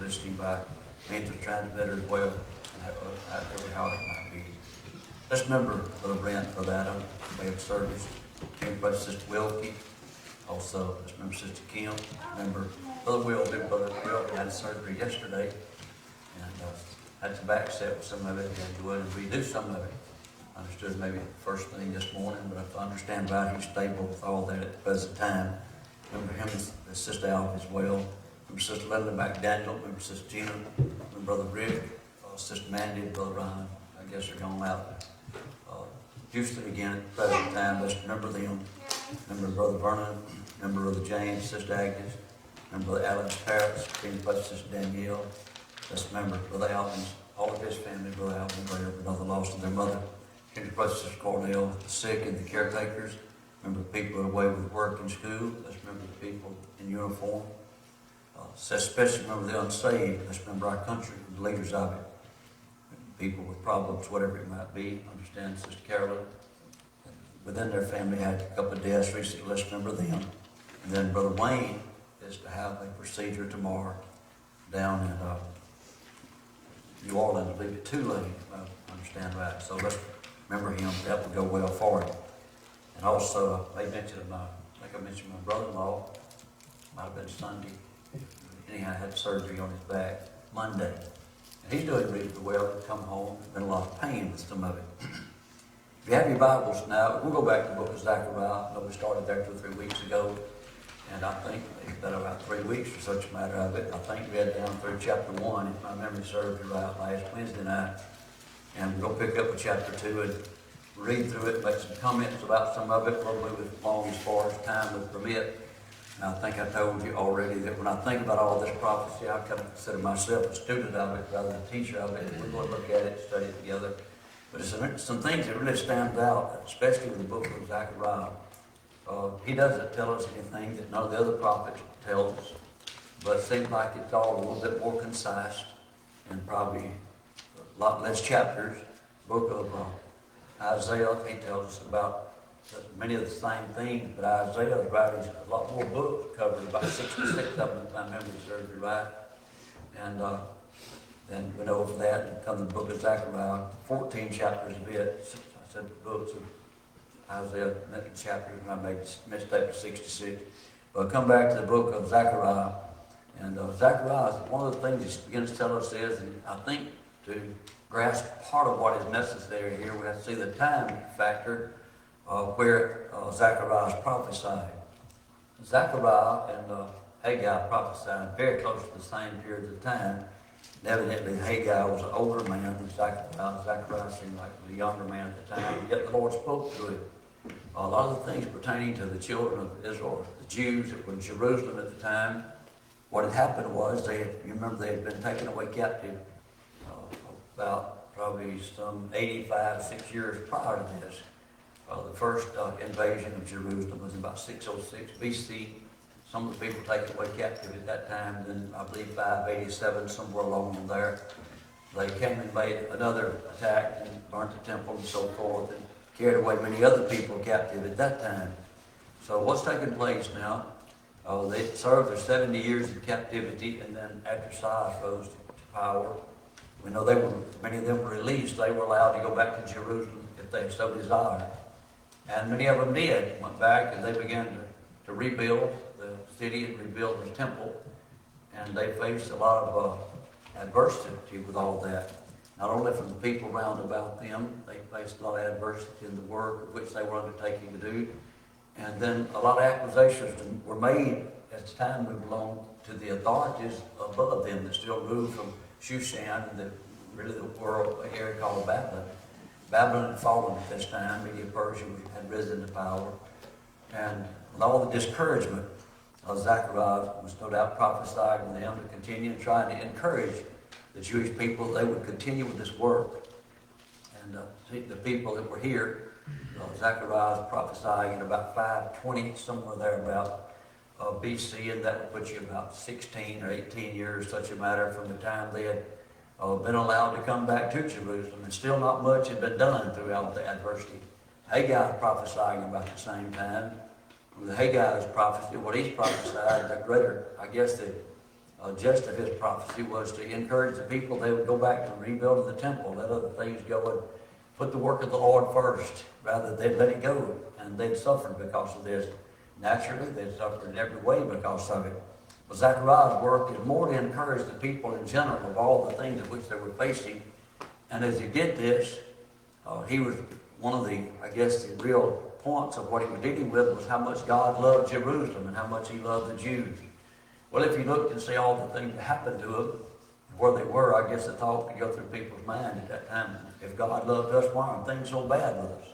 listening by means of trying to better as well, and how it might be. Let's remember Brother Brent, Brother Adam, day of service. Remember Sister Wilkie. Also, let's remember Sister Kim. Remember Brother Will, Brother Will had surgery yesterday, and had some back set with some of it, and had to go in and redo some of it. I understood maybe the first thing this morning, but if I understand right, he's stable with all that at the present time. Remember him and Sister Alva as well. Remember Sister Linda McDaniel. Remember Sister Gina. Remember Brother Rick. Sister Mandy and Brother Ryan. I guess they're going out Houston again at the present time. Let's remember them. Remember Brother Vernon. Remember Brother James, Sister Agnes. Remember Brother Alan's parents. Sister Danielle. Let's remember Brother Alvin's, all of his family, Brother Alvin, Brother lost of their mother. Remember Sister Cornell, the sick and the caretakers. Remember the people away with work and school. Let's remember the people in uniform. Especially remember the unsaved. Let's remember our country and the leaders of it. People with problems, whatever it might be. Understand Sister Carolyn. Within their family had a couple of deaths recently. Let's remember them. And then Brother Wayne is to have a procedure tomorrow down in New Orleans, I believe at Tulane, if I understand right. So let's remember him. That will go well for him. And also, I mentioned I mentioned my brother-in-law. Might have been Sunday. Anyhow, had surgery on his back Monday. And he's doing reasonably well. He's come home. Been a lot of pain with some of it. If you have your Bibles now, we'll go back to the book of Zechariah. I know we started there 2 or 3 weeks ago. And I think it's been about 3 weeks or such a matter of it. I think we read down through chapter 1, if my memory serves me right, last Wednesday night. And we'll pick up with chapter 2 and read through it, make some comments about some of it. We'll move as long as far as time would permit. And I think I told you already that when I think about all this prophecy, I kind of consider myself a student of it rather than a teacher of it. And we're going to look at it, study it together. But there's some things that really stand out, especially with the book of Zechariah. He doesn't tell us anything that none of the other prophets tell us, but it seems like it's all a little bit more concise and probably a lot less chapters. Book of Isaiah, he tells us about many of the same things, but Isaiah is writing a lot more books, covered about 66 of them, if my memory serves me right. And then we know from that, and come the book of Zechariah, 14 chapters of it. I said the books of Isaiah, chapters, and I made a mistake of 66. But come back to the book of Zechariah. And Zechariah, one of the things he begins to tell us is, and I think to grasp part of what is necessary here, we have to see the time factor where Zechariah is prophesying. Zechariah and Haggai prophesied very close to the same period of time. And evidently, Haggai was an older man than Zechariah. Zechariah seemed like he was a younger man at the time, yet the Lord spoke to him. A lot of the things pertaining to the children of Israel, the Jews that were in Jerusalem at the time, what had happened was, you remember they had been taken away captive about probably some 6 years prior to this. The first invasion of Jerusalem was about 606 BC. Some of the people taken away captive at that time, then I believe 587, somewhere along in there. They came and made another attack and burnt the temple and so forth, and carried away many other people captive at that time. So what's taking place now? They served their 70 years in captivity, and then after Cyrus rose to power, we know many of them were released. They were allowed to go back to Jerusalem if they so desired. And many of them did, went back, and they began to rebuild the city and rebuild the temple. And they faced a lot of adversity with all that. Not only from the people round about them, they faced a lot of adversity in the work which they were undertaking to do. And then a lot of accusations were made as time moved along to the authorities above them that still ruled from Shushan and really the world area called Babylon. Babylon had fallen at this time. Media-Persia had risen to power. And with all the discouragement, Zechariah was no doubt prophesying to them to continue and trying to encourage the Jewish people they would continue with this work. And the people that were here, Zechariah was prophesying in about 520, somewhere thereabout BC, and that would put you about 16 or 18 years, such a matter, from the time they had been allowed to come back to Jerusalem, and still not much had been done throughout the adversity. Haggai prophesying about the same time. With Haggai's prophecy, what he's prophesied, that greater, I guess the gist of his prophecy was to encourage the people they would go back to rebuilding the temple, let other things go and put the work of the Lord first, rather than they'd let it go, and they'd suffered because of this. Naturally, they'd suffered in every way because of it. But Zechariah's work is more to encourage the people in general of all the things of which they were facing. And as he did this, he was one of the, I guess, the real points of what he was dealing with was how much God loved Jerusalem and how much he loved the Jews. Well, if you looked and see all the things that happened to them, where they were, I guess the thought could go through people's mind at that time. If God loved us, why are things so bad with us?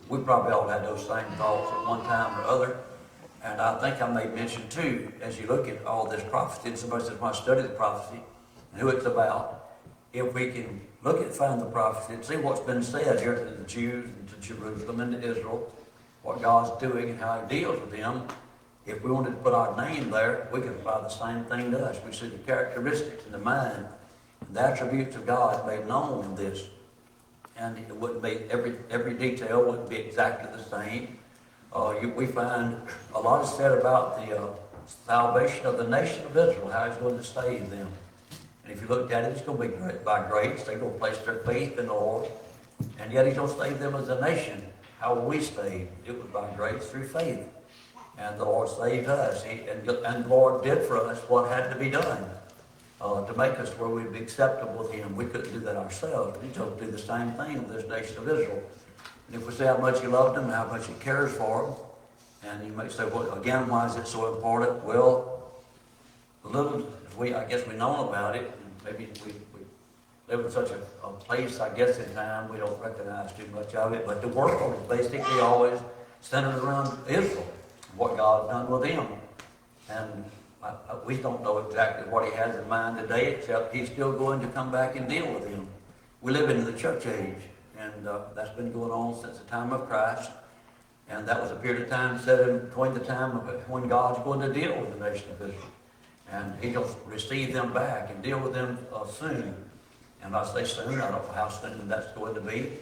We probably all had those same thoughts at one time or other. And I think I made mention too, as you look at all this prophecy, and somebody says, when I study the prophecy and who it's about, if we can look at, find the prophecy and see what's been said here to the Jews and to Jerusalem and to Israel, what God's doing and how he deals with them, if we wanted to put our name there, we could apply the same thing to us. We see the characteristics in the mind, and the attributes of God made known in this. And it wouldn't be, every detail wouldn't be exactly the same. We find a lot is said about the salvation of the nation of Israel, how he's going to save them. And if you looked at it, it's going to be by grace. They're going to place their faith in the Lord. And yet he's going to save them as a nation. How were we saved? It was by grace through faith. And the Lord saved us. And the Lord did for us what had to be done to make us where we'd be acceptable with him. We couldn't do that ourselves. He chose to do the same thing with this nation of Israel. And if we say how much he loved them, how much he cares for them, and you may say, well, again, why is it so important? Well, the little I guess we know about it, and maybe we live in such a place, I guess, in time, we don't recognize too much of it, but the world is basically always centered around Israel, and what God has done with them. And we don't know exactly what he has in mind today, except he's still going to come back and deal with them. We live in the church age. And that's been going on since the time of Christ. And that was a period of time set in between the time of when God's going to deal with the nation of Israel. And he'll receive them back and deal with them soon. And I say soon, I don't know how soon that's going to be.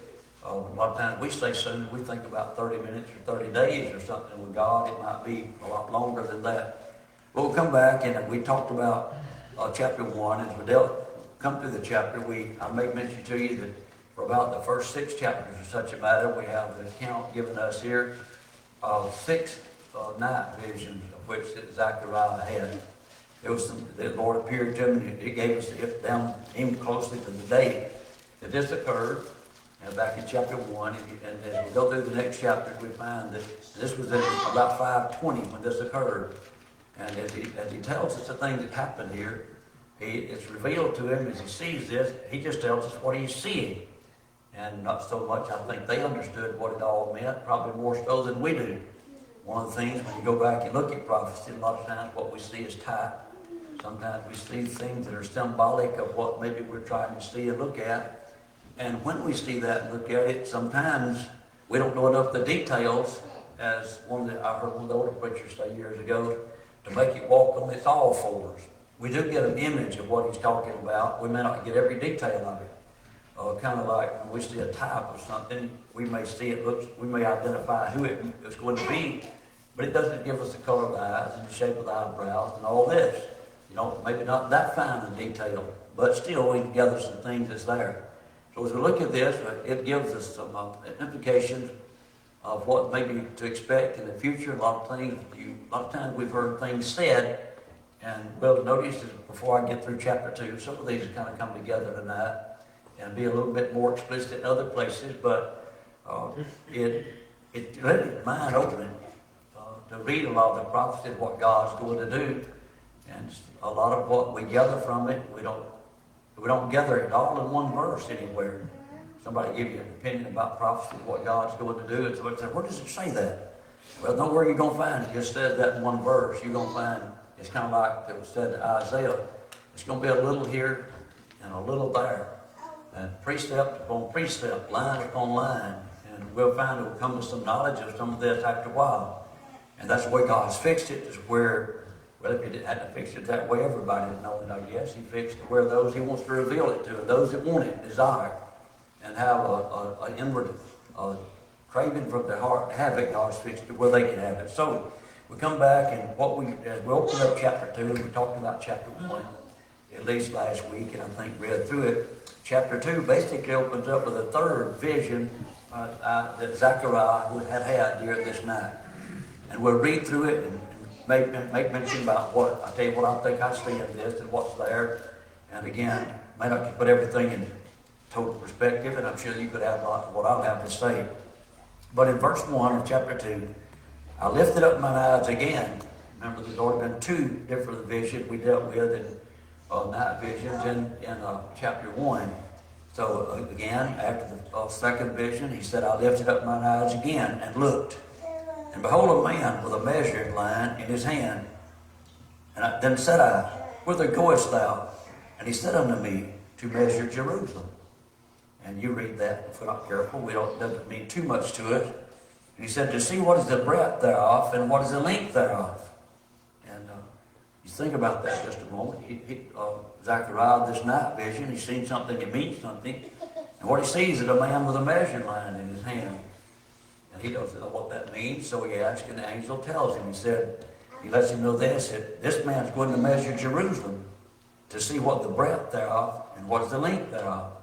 A lot of times we say soon, we think about 30 minutes or 30 days or something. With God, it might be a lot longer than that. But we'll come back and we talked about chapter 1. As we come through the chapter, I may mention to you that for about the first 6 chapters of such a matter, we have the account given us here of 6 night visions of which Zechariah had. The Lord appeared to him, and he gave us down even closely to the date that this occurred. And back in chapter 1, and as we go through the next chapters, we find that this was at about 5:20 when this occurred. And as he tells us the things that happened here, it's revealed to him as he sees this. He just tells us what he's seeing. And not so much, I think they understood what it all meant, probably more so than we do. One of the things, when you go back and look at prophecy, a lot of times what we see is type. Sometimes we see things that are symbolic of what maybe we're trying to see and look at. And when we see that and look at it, sometimes we don't know enough of the details, as I heard one of the older preachers say years ago, to make it walk on its all fours. We do get an image of what he's talking about. We may not get every detail of it. Kind of like when we see a type of something, we may see we may identify who it is going to be, but it doesn't give us the color of the eyes and the shape of the eyebrows and all this. Maybe not that fine in detail, but still we can gather some things that's there. So as we look at this, it gives us some implications of what maybe to expect in the future. A lot of times we've heard things said, and well, notice before I get through chapter 2, some of these kind of come together tonight and be a little bit more explicit in other places, but it really mind opening to read a lot of the prophecy of what God's going to do, and a lot of what we gather from it, we don't gather it all in one verse anywhere. Somebody give you an opinion about prophecy, what God's going to do, and somebody says, where does it say that? Well, nowhere you're going to find it. It just says that in one verse. You're going to find it's kind of like it was said to Isaiah. It's going to be a little here and a little there. And precept upon precept, line upon line. And we'll find we'll come to some knowledge of some of this after a while. And that's the way God's fixed it, is where, well, if he hadn't fixed it that way, everybody would know it, I guess. He fixed it where those he wants to reveal it to, and those that want it, desire, and have an inward craving from their heart, have it, God's fixed it where they can have it. So, We come back and as we opened up chapter 2, we talked about chapter 1, at least last week, and I think read through it. Chapter 2 basically opens up with a third vision that Zechariah had during this night. And we'll read through it and make mention about what, I tell you what I think I see in this and what's there. And again, may not put everything in total perspective, and I'm sure you could add a lot to what I'll have to say. But in verse 1 of chapter 2, I lifted up mine eyes again. Remember, there's already been 2 different visions we dealt with in night visions in chapter 1. So again, after the second vision, he said, I lifted up mine eyes again and looked. And behold, a man with a measuring line in his hand. And then said I, Whither goest thou? And he said unto me, To measure Jerusalem. And you read that if we're not careful. It doesn't mean too much to it. And he said, To see what is the breadth thereof, and what is the length thereof. And you think about that just a moment. Zechariah, this night vision, he's seen something that means something. And what he sees is a man with a measuring line in his hand. And he doesn't know what that means, so he asks, and the angel tells him. He lets him know this man's going to measure Jerusalem to see what the breadth thereof and what is the length thereof.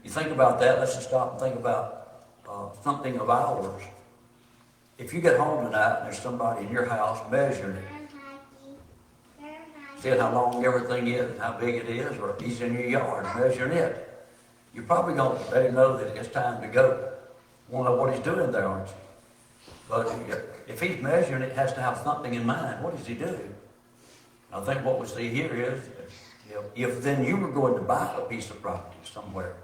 You think about that, let's just stop and think about something of ours. If you get home tonight and there's somebody in your house measuring it, seeing how long everything is and how big it is, or if he's in your yard measuring it, you're probably going to let him know that it's time to go. You want to know what he's doing there, aren't you? But if he's measuring it, has to have something in mind. What does he do? I think what we see here is, if then you were going to buy a piece of property somewhere,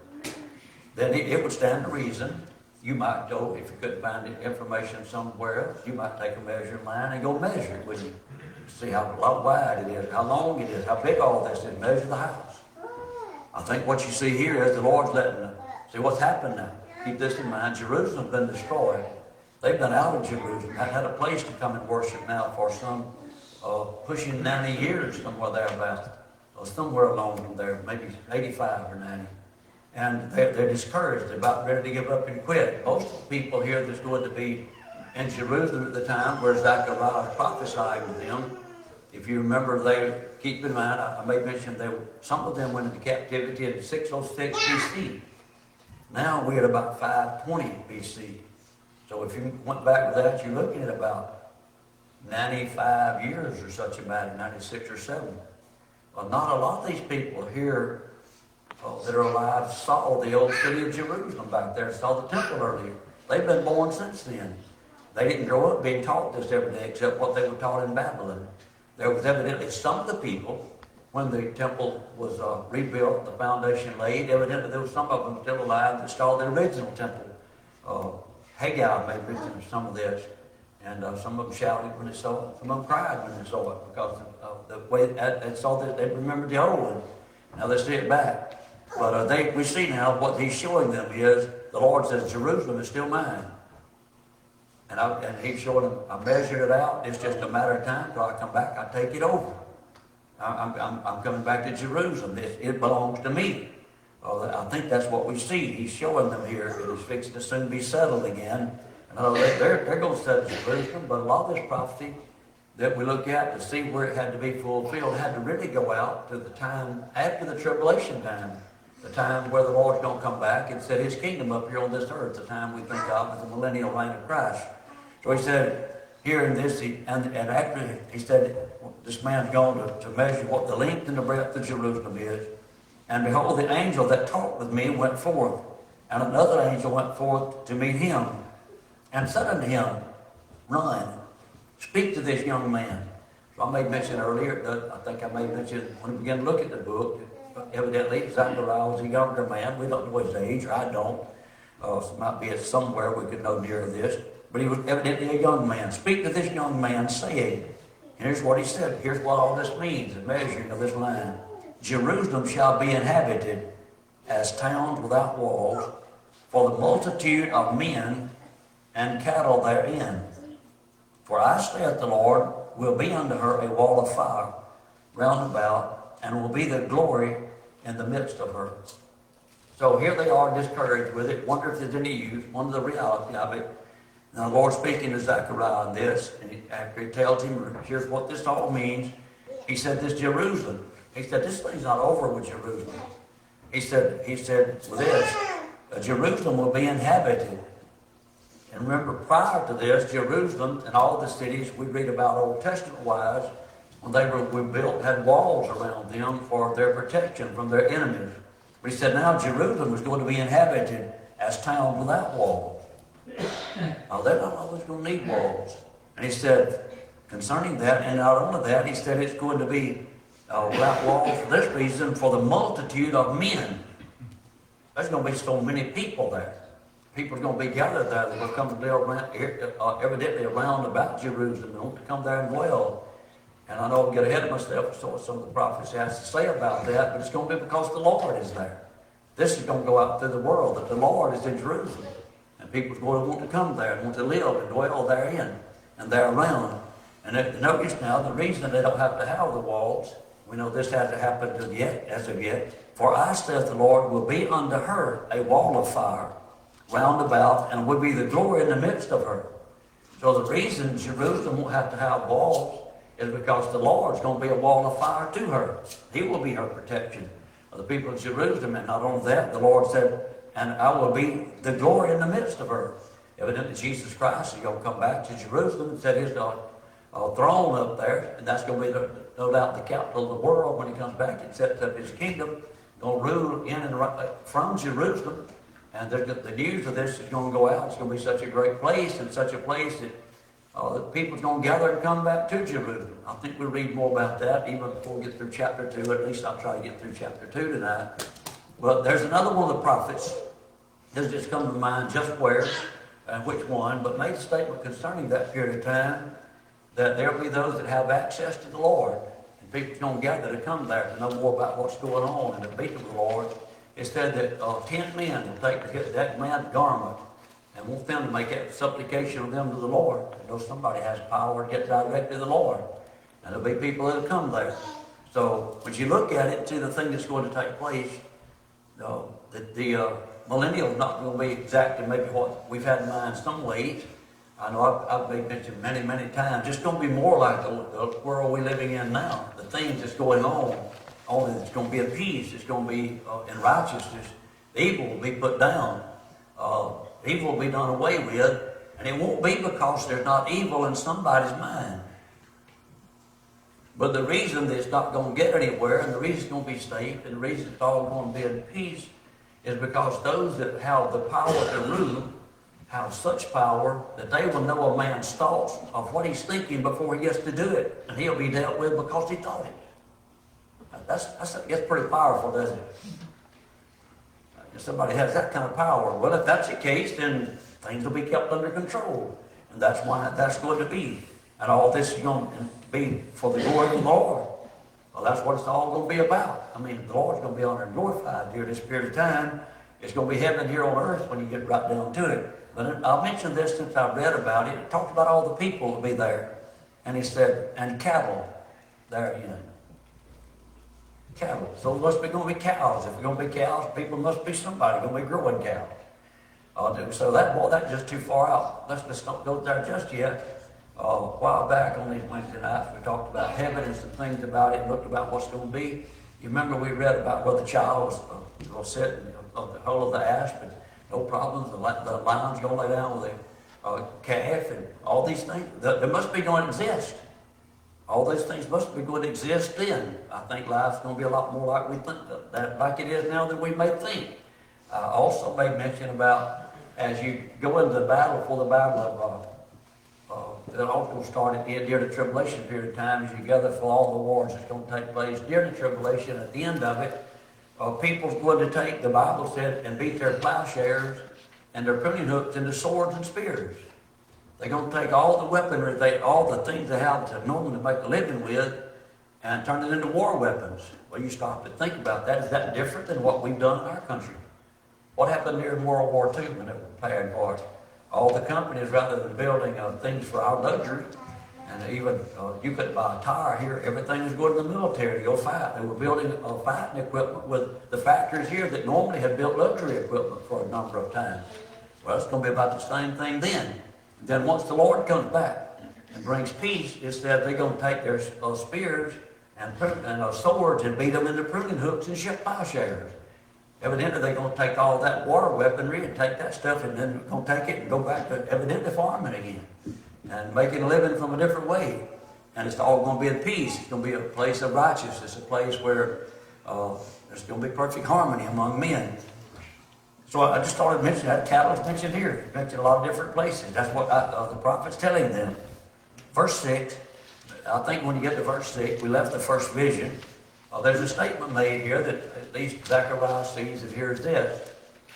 then it would stand to reason. You might go, if you couldn't find information somewhere else, you might take a measuring line and go measure it with you. See how wide it is, how long it is, how big all this is. Measure the house. I think what you see here is the Lord's letting them see what's happened now. Keep this in mind. Jerusalem's been destroyed. They've been out of Jerusalem. Haven't had a place to come and worship now for some pushing 90 years, somewhere thereabouts. Somewhere along there, maybe 85 or 90. And they're discouraged. They're about ready to give up and quit. Most people here that's going to be in Jerusalem at the time where Zechariah prophesied with them, if you remember, keep in mind, I may mention some of them went into captivity in 606 BC. Now we're at about 520 BC. So if you went back with that, you're looking at about 95 years or such a matter, 96 or 7. Well, not a lot of these people here that are alive saw the old city of Jerusalem back there, saw the temple earlier. They've been born since then. They didn't grow up being taught this every day except what they were taught in Babylon. There was evidently some of the people, when the temple was rebuilt, the foundation laid, evidently there was some of them still alive that saw the original temple. Haggai may mention some of this, and some of them shouted when they saw it. Some of them cried when they saw it because the way they saw that, they remembered the old one. Now they see it back. But we see now what he's showing them is the Lord says Jerusalem is still mine. And he's showing them, I measured it out. It's just a matter of time till I come back. I take it over. I'm coming back to Jerusalem. It belongs to me. I think that's what we see. He's showing them here. It is fixed to soon be settled again. And they're going to settle Jerusalem, but a lot of this prophecy that we look at to see where it had to be fulfilled had to really go out to the time after the tribulation time, the time where the Lord's going to come back and set his kingdom up here on this earth, the time we think of as the millennial reign of Christ. So he said, here in this, and after he said, this man's going to measure what the length and the breadth of Jerusalem is. And behold, the angel that talked with me went forth, and another angel went forth to meet him, and said unto him, Run, speak to this young man. So I made mention earlier, I think I made mention when we began to look at the book, evidently Zechariah was a younger man. We don't know his age, or I don't. So it might be somewhere we could know near this. But he was evidently a young man. Speak to this young man, saying, and here's what he said. Here's what all this means, the measuring of this line. Jerusalem shall be inhabited as towns without walls, for the multitude of men and cattle therein. For I, saith the Lord, will be unto her a wall of fire round about, and will be the glory in the midst of her. So here they are discouraged with it, wonder if there's any use, wonder the reality of it. Now the Lord speaking to Zechariah on this, and after he tells him, here's what this all means, he said, this Jerusalem. He said, this thing's not over with Jerusalem. He said with this, Jerusalem will be inhabited. And remember, prior to this, Jerusalem and all the cities we read about Old Testament wise, when they were built, had walls around them for their protection from their enemies. But he said now Jerusalem was going to be inhabited as towns without walls. Now they're not always going to need walls. And he said, concerning that, and not only that, he said it's going to be without walls for this reason, for the multitude of men. There's going to be so many people there. People are going to be gathered there that will come to dwell evidently around about Jerusalem and want to come there and dwell. And I know I'll get ahead of myself, so some of the prophets has to say about that, but it's going to be because the Lord is there. This is going to go out through the world, that the Lord is in Jerusalem. And people are going to want to come there and want to live and dwell therein and there around. And notice now, the reason they don't have to have the walls, we know this hasn't happened as of yet. For I, saith the Lord, will be unto her a wall of fire round about, and will be the glory in the midst of her. So the reason Jerusalem won't have to have walls is because the Lord's going to be a wall of fire to her. He will be her protection of the people of Jerusalem. And not only that, the Lord said, and I will be the glory in the midst of her. Evidently, Jesus Christ is going to come back to Jerusalem and set his throne up there. And that's going to be, no doubt, the capital of the world when he comes back and sets up his kingdom. Going to rule in and from Jerusalem. And the news of this is going to go out. It's going to be such a great place, and such a place that people's going to gather and come back to Jerusalem. I think we'll read more about that even before we get through chapter 2. At least I'll try to get through chapter 2 tonight. But there's another one of the prophets that's just come to mind, just where and which one, but made a statement concerning that period of time, that there'll be those that have access to the Lord. And people's going to gather to come there to know more about what's going on and to be with the Lord. It said that 10 men will take that man's garment and want them to make a supplication of them to the Lord. You know, somebody has power to get directly to the Lord. And there'll be people that'll come there. So when you look at it, see the thing that's going to take place, the millennial is not going to be exactly maybe what we've had in mind some ways. I know I've made mention many, many times. It's going to be more like the world we're living in now. The things that's going on. Only it's going to be appeased. It's going to be in righteousness. The evil will be put down. Evil will be done away with. And it won't be because there's not evil in somebody's mind. But the reason that it's not going to get anywhere, and the reason it's going to be safe, and the reason it's all going to be in peace, is because those that have the power to rule have such power that they will know a man's thoughts of what he's thinking before he gets to do it. And he'll be dealt with because he thought it. That's pretty powerful, doesn't it? If somebody has that kind of power, well, if that's the case, then things will be kept under control. And that's why that's going to be. And all this is going to be for the glory of the Lord. Well, that's what it's all going to be about. I mean, the Lord's going to be honored and glorified during this period of time. It's going to be heaven here on earth when you get right down to it. But I'll mention this since I've read about it. It talked about all the people to be there. And he said, and cattle there, you know. Cattle. So it must be going to be cows. If it's going to be cows, people must be somebody going to be growing cows. So that's just too far out. Let's not go there just yet. A while back on these Wednesday nights, we talked about heaven and some things about it, and looked about what's going to be. You remember we read about where the child was sitting on the hole of the asp, and no problems. The lion's going to lay down with a calf, and all these things. There must be going to exist. All those things must be going to exist then. I think life's going to be a lot more like we think, like it is now than we may think. I also made mention about as you go into the battle, for the battle of the also started during the tribulation period of time, as you gather for all the wars that's going to take place during the tribulation. At the end of it, people's going to take, the Bible said, and beat their plowshares and their pruning hooks into swords and spears. They're going to take all the weaponry, all the things they have to normally make a living with, and turn it into war weapons. Well, you stop and think about that. Is that different than what we've done in our country? What happened during World War II when they were preparing for it? All the companies, rather than building things for our luxury, and even you couldn't buy a tire here, everything was going to the military to go fight. They were building fighting equipment with the factories here that normally had built luxury equipment for a number of times. Well, it's going to be about the same thing then. Then once the Lord comes back and brings peace, it said they're going to take their spears and swords and beat them into pruning hooks and ship plowshares. Evidently, they're going to take all that war weaponry and take that stuff and then going to take it and go back to evidently farming again and making a living from a different way. And it's all going to be in peace. It's going to be a place of righteousness, a place where there's going to be perfect harmony among men. So I just started mentioning that. Cattle is mentioned here. It's mentioned a lot of different places. That's what the prophet's telling them. Verse 6, I think when you get to verse 6, we left the first vision. There's a statement made here that at least Zechariah sees and hears this.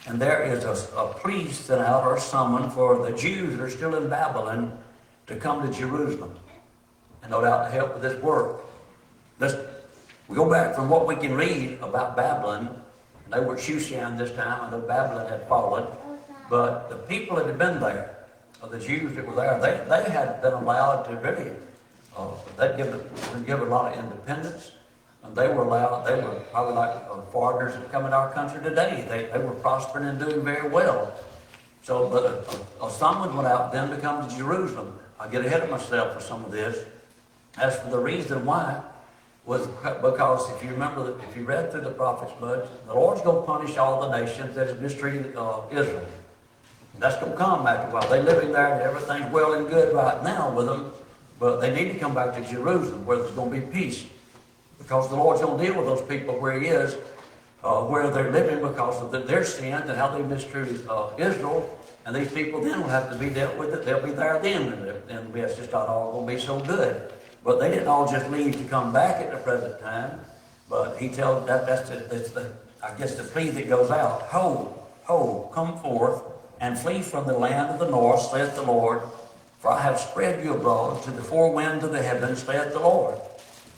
And there is a plea sent out or summoned for the Jews that are still in Babylon to come to Jerusalem. And no doubt to help with this work. We go back from what we can read about Babylon. And they were Shushan this time. I know Babylon had fallen. But the people that had been there, the Jews that were there, they had been allowed to really, they'd give a lot of independence. And they were probably like foreigners that come in our country today. They were prospering and doing very well. So, but someone went out then to come to Jerusalem. I'll get ahead of myself for some of this. As for the reason why, was because if you remember, if you read through the prophet's books, the Lord's going to punish all the nations that have mistreated Israel. And that's going to come after a while. They're living there and everything's well and good right now with them, but they need to come back to Jerusalem where there's going to be peace. Because the Lord's going to deal with those people where He is, where they're living because of their sins and how they mistreated Israel. And these people then will have to be dealt with it. They'll be there then, and it's just not all going to be so good. But they didn't all just leave to come back at the present time. But He tells that's the plea that goes out. Ho, come forth and flee from the land of the north, saith the Lord. For I have spread you abroad to the four winds of the heavens, saith the Lord.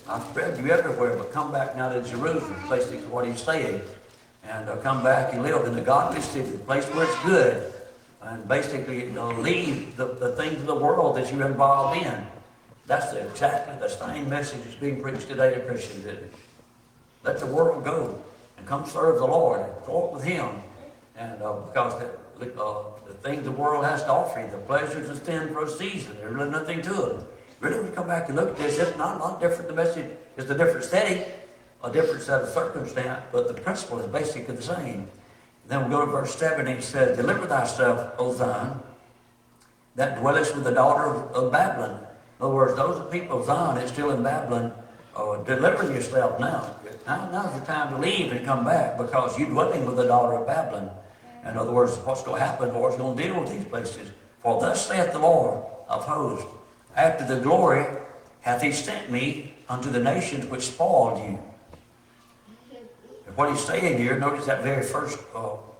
I've spread you everywhere, but come back now to Jerusalem, basically what He's saying. And come back and live in the godly city, the place where it's good. And basically leave the things of the world that you're involved in. That's exactly the same message that's being preached today to Christians. Let the world go and come serve the Lord and walk with Him. And because the things the world has to offer you, the pleasures of sin for a season, there's really nothing to it. Really, when you come back and look at this, it's not a lot different. The message is a different setting, a different set of circumstance, but the principle is basically the same. Then we go to verse 7, and He says, Deliver thyself, O Zion, that dwellest with the daughter of Babylon. In other words, those people of Zion that's still in Babylon, deliver yourself now. Now's the time to leave and come back because you're dwelling with the daughter of Babylon. In other words, what's going to happen? The Lord's going to deal with these places. For thus saith the Lord of hosts, after the glory hath He sent me unto the nations which spoiled you. And what He's saying here, notice that very first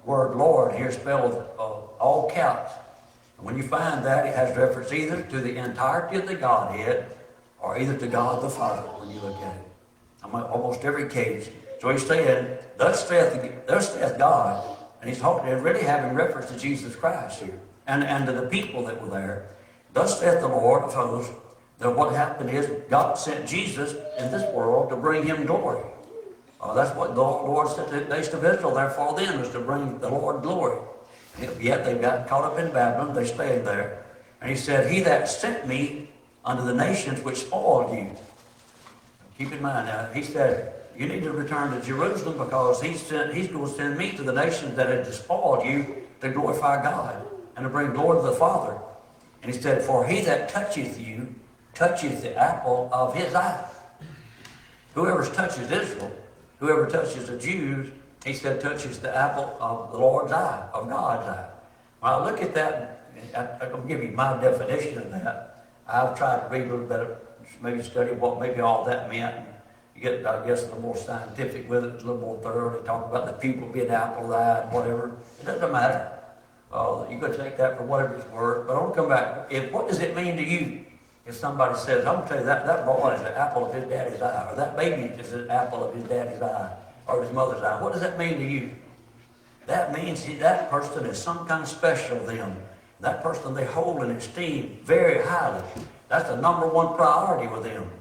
word Lord here spelled all caps. And when you find that, it has reference either to the entirety of the Godhead or either to God the Father when you look at it. Almost every case. So He's saying, thus saith God, and He's really having reference to Jesus Christ here and to the people that were there. Thus saith the Lord of hosts, that what happened is God sent Jesus in this world to bring Him glory. That's what the Lord said to the nation of Israel, therefore then, was to bring the Lord glory. Yet they got caught up in Babylon, they stayed there. And He said, He that sent me unto the nations which spoiled you. Keep in mind now, He said, you need to return to Jerusalem because He's going to send me to the nations that had spoiled you to glorify God and to bring glory to the Father. And He said, For he that toucheth you, toucheth the apple of His eye. Whoever touches Israel, whoever touches the Jews, He said, touches the apple of the Lord's eye, of God's eye. When I look at that, I'm going to give you my definition of that. I've tried to read a little bit, maybe study what maybe all that meant. You get, I guess, a little more scientific with it, a little more thorough. They talk about the pupil being the apple of the eye and whatever. It doesn't matter. You could take that for whatever it's worth. But I want to come back. What does it mean to you if somebody says, I'm going to tell you that boy is the apple of his daddy's eye, or that baby is the apple of his daddy's eye, or his mother's eye? What does that mean to you? That means that person is some kind of special to them. That person they hold and esteem very highly. That's the number one priority with them.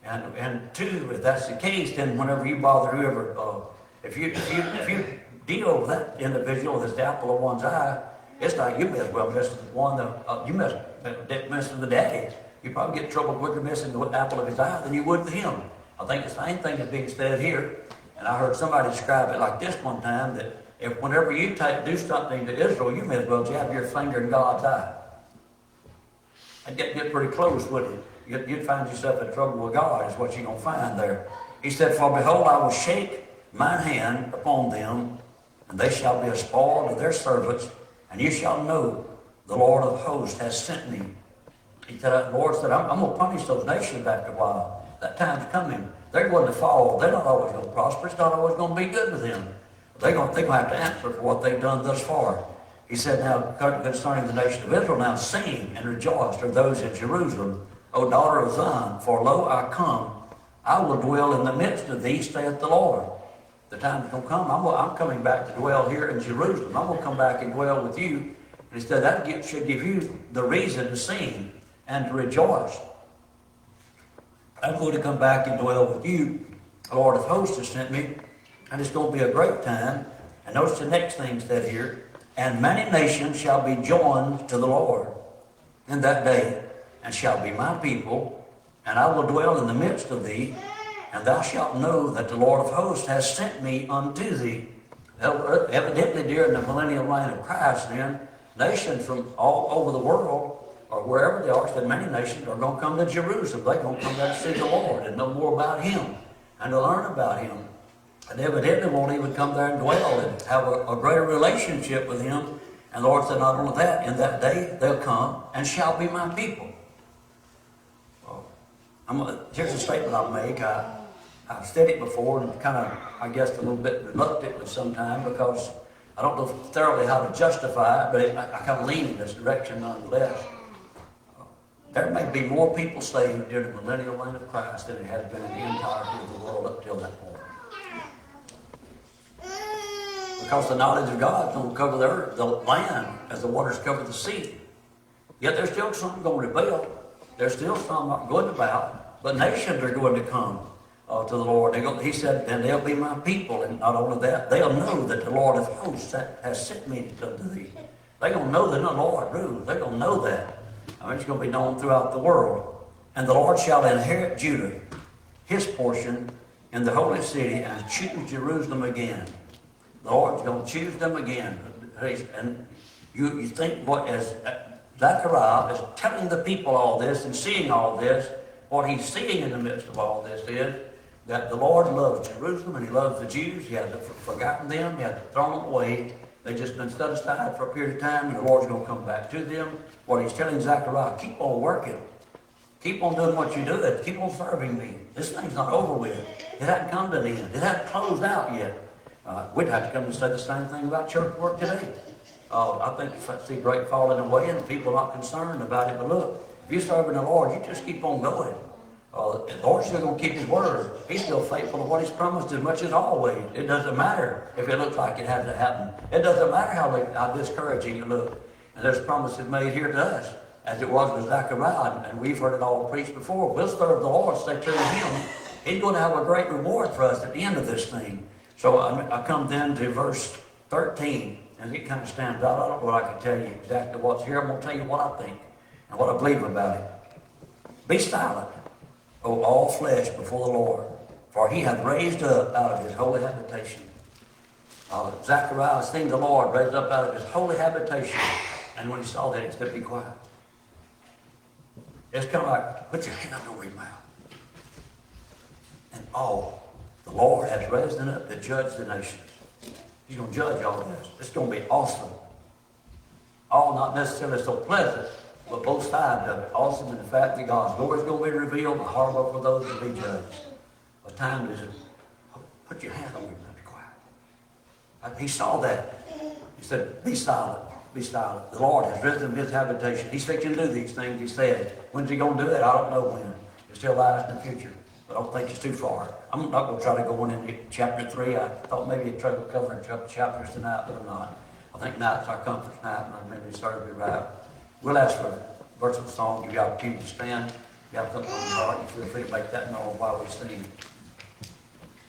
And two, if that's the case, then whenever you bother whoever, if you deal with that individual that's the apple of one's eye, It's like you may as well miss one you mess with the daddy. You probably get in trouble quicker missing the apple of his eye than you would with him. I think the same thing is being said here. And I heard somebody describe it like this one time, that if whenever you do something to Israel, you may as well jab your finger in God's eye. I'd get pretty close, wouldn't it? You'd find yourself in trouble with God, is what you're going to find there. He said, for behold, I will shake mine hand upon them, and they shall be a spoil to their servants, and you shall know the Lord of hosts has sent me. He said, the Lord said, I'm going to punish those nations after a while. That time's coming. They're going to fall. They're not always going to prosper. It's not always going to be good with them. They're going to have to answer for what they've done thus far. He said, now, concerning the nation of Israel, now sing and rejoice to those in Jerusalem, O daughter of Zion, for lo, I come. I will dwell in the midst of thee, saith the Lord. The time is going to come. I'm coming back to dwell here in Jerusalem. I'm going to come back and dwell with you. And he said, that should give you the reason to sing and to rejoice. I'm going to come back and dwell with you. The Lord of hosts has sent me, and it's going to be a great time. And notice the next thing said here, and many nations shall be joined to the Lord in that day, and shall be my people, and I will dwell in the midst of thee, and thou shalt know that the Lord of hosts has sent me unto thee. Evidently, during the millennial reign of Christ, then, nations from all over the world, or wherever they are, said many nations are going to come to Jerusalem. They're going to come there to see the Lord and know more about Him and to learn about Him. And evidently won't even come there and dwell and have a greater relationship with Him. And the Lord said, not only that, in that day they'll come and shall be my people. Well, here's a statement I'll make. I've said it before and kind of, I guess, a little bit reluctantly sometimes because I don't know thoroughly how to justify it, but I kind of lean in this direction nonetheless. There may be more people saved during the millennial reign of Christ than it has been in the entirety of the world up till that point. Because the knowledge of God is going to cover the earth, the land, as the waters cover the sea. Yet there's still some going to rebel. There's still some not good about, but nations are going to come to the Lord. He said, and they'll be my people. And not only that, they'll know that the Lord of hosts has sent me unto thee. They're going to know that the Lord rules. They're going to know that. I mean, it's going to be known throughout the world. And the Lord shall inherit Judah, his portion, in the holy city, and choose Jerusalem again. The Lord's going to choose them again. And you think what as Zechariah is telling the people all this and seeing all this, what he's seeing in the midst of all this is that the Lord loves Jerusalem and He loves the Jews. He hasn't forgotten them. He hasn't thrown them away. They've just been set aside for a period of time, and the Lord's going to come back to them. What He's telling Zechariah, keep on working. Keep on doing what you're doing. Keep on serving me. This thing's not over with. It hasn't come to the end. It hasn't closed out yet. We'd have to come and say the same thing about church work today. I think if I see great falling away and people are not concerned about it, but look, if you're serving the Lord, you just keep on going. The Lord's still going to keep His word. He's still faithful to what He's promised as much as always. It doesn't matter if it looks like it hasn't happened. It doesn't matter how discouraging it looks. And there's promises made here to us, as it was with Zechariah, and we've heard it all preached before. We'll serve the Lord, stay true to Him. He's going to have a great reward for us at the end of this thing. So I come then to verse 13, and it kind of stands out. I don't know what I can tell you exactly what's here. I'm going to tell you what I think and what I believe about it. Be silent, O all flesh, before the Lord, for He hath raised up out of His holy habitation. Zechariah seen the Lord raised up out of His holy habitation, and when he saw that, he said, be quiet. It's kind of like, put your hand over your mouth. And the Lord has risen up to judge the nations. He's going to judge all this. It's going to be awesome. All not necessarily so pleasant, but both sides of it. Awesome in the fact that God's glory is going to be revealed, but horrible for those to be judged. A time is, put your hand on your mouth, be quiet. He saw that. He said, be silent, be silent. The Lord has risen from His habitation. He's fixing to do these things He said. When's He going to do it? I don't know when. It still lies in the future. But I don't think it's too far. I'm not going to try to go into chapter 3. I thought maybe I'd try to cover a couple chapters tonight, but I'm not. I think night's our conference night, and I maybe started to be right. We'll ask for a verse of the song, give you opportunity to stand. If you have something on your heart, you feel free to make that known while we sing.